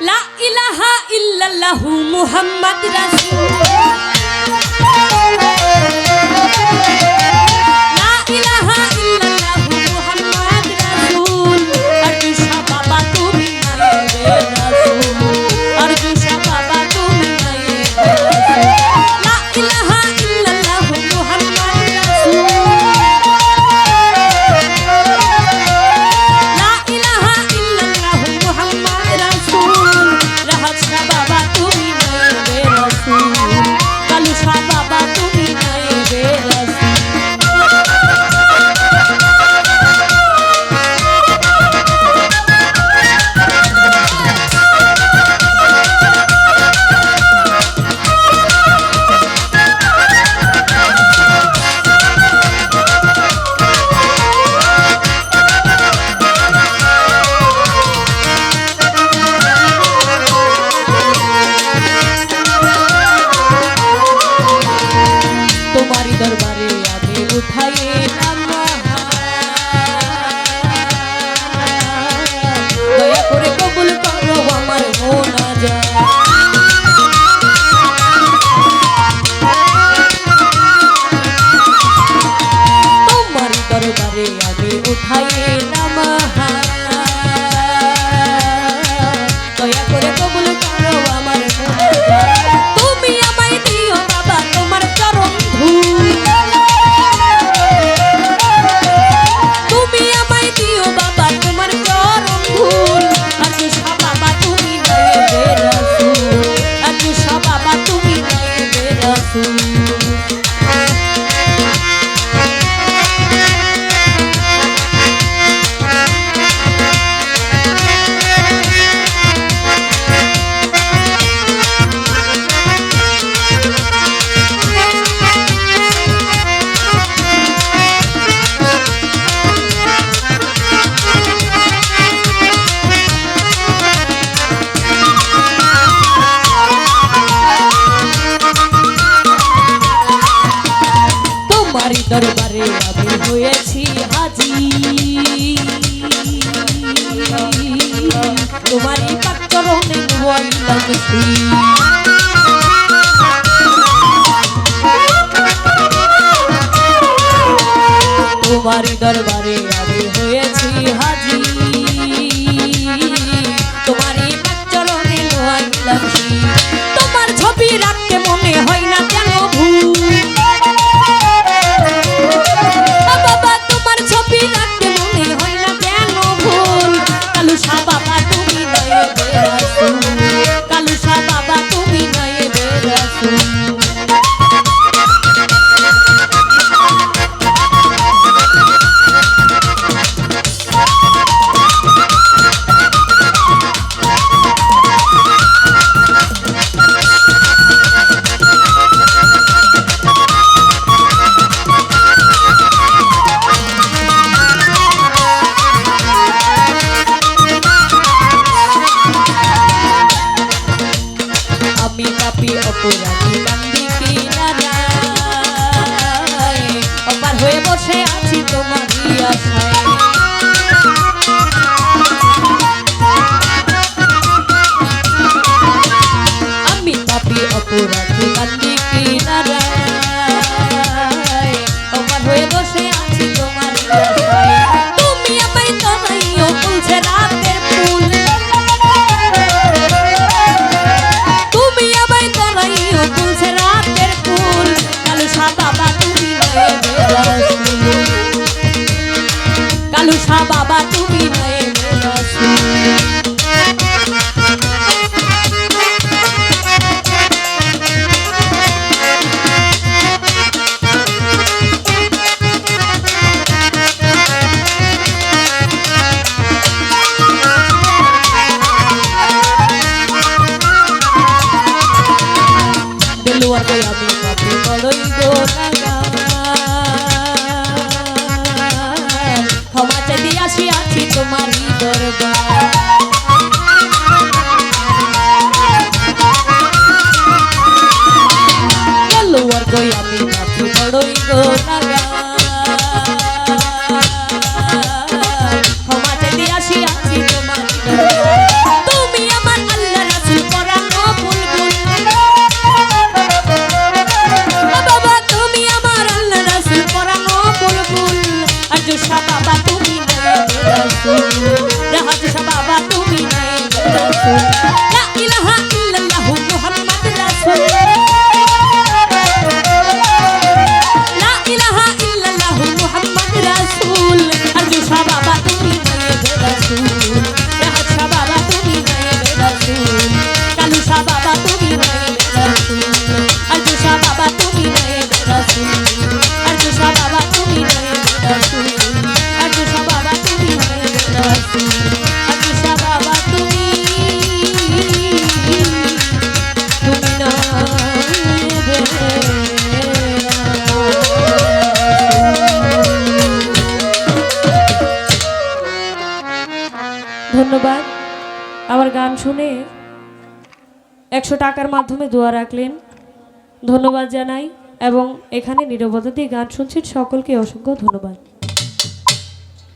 লা ইলাহা ইল্লাল্লাহু মুহাম্মাদ রাসূল লা ইলাহা ইল্লাল্লাহু মুহাম্মাদ রাসূল আরজুশা বাবা তুমি নাইবে রাসূল আরজুশা বাবা তুমি নাইবে রাসূল লা ইলাহা ইল্লাল্লাহু মুহাম্মাদ রাসূল লা ইলাহা ইল্লাল্লাহু মুহাম্মাদ রাসূল রাহাতশা বাবা তুমি নাইবে রাসূল কালুশা বাবা তুমি নাইবে রাসূল তোমারি দরবারে আমি উঠাইলাম দয়া করে কবুল করো আমার মোনাজাত তোমারি দরবারে আমি উঠাইলাম দয়া করে কবুল করো আমার মোনাজাত তুমি আমায় দিও বাবা তোমার চরণ ধূল তুমি আমায় দিও বাবা তোমার চরণ ধূল আরজুশা বাবা তুমি নাইবে রাসূল আরজুশা বাবা তুমি নাইবে রাসূল তোমারি দরবারে আমি হয়েছি হাজি তোমারি পাক চরণে হইলাম শ্রী তোমারি দরবারে আমি হয়েছি হাজি তোমারি পাক চরণে হইলাম শ্রী তোমার ছবি রাখতে মনে হয় না কেন ভুল বাবা তোমার ছবি রাখতে মনে হয় না কেন ভুল কালুশা বাবা তুমি নাইবে রাসূল কালুশা বাবা তুমি নাইবে রাসূল আমি পাপী অপরাধী কান্দি কিনারায় অপার হয়ে বসে আছি তোমারই আশায় আমি পাপী অপরাধী কান্দি কিনারায় অপার হয়ে বসে আছি তোমারই আশায় তুমি আমায় তরাইও বলছে রাতের ফুল তুমি আমায় তরাইও বলছে রাতের ফুল কালুশা বাবা তুমি নাইবে রাসূল কালুশা বাবা তুমি নাইবে রাসূল রাসূল লা ইলাহা ইল্লাল্লাহু মুহাম্মাদুর রাসূল লা ইলাহা ইল্লাল্লাহু মুহাম্মাদুর রাসূল আরজু শাহ বাবা তুমি নায়েবে রাসূল রাহাত শাহ বাবা তুমি নায়েবে রাসূল কালু শাহ বাবা তুমি নায়েবে রাসূল আরজু শাহ বাবা তুমি নায়েবে রাসূল আরজু শাহ বাবা তুমি নায়েবে রাসূল আরজু শাহ বাবা তুমি নায়েবে রাসূল আরজু শাহ বাবা তুমি ধন্যবাদ। আমার গান শুনে 100 টাকার মাধ্যমে দোয়া রাখলেন, ধন্যবাদ জানাই। এবং এখানে নীরবতা দিয়ে গান শুনছেন সকলকে অসংখ্য ধন্যবাদ।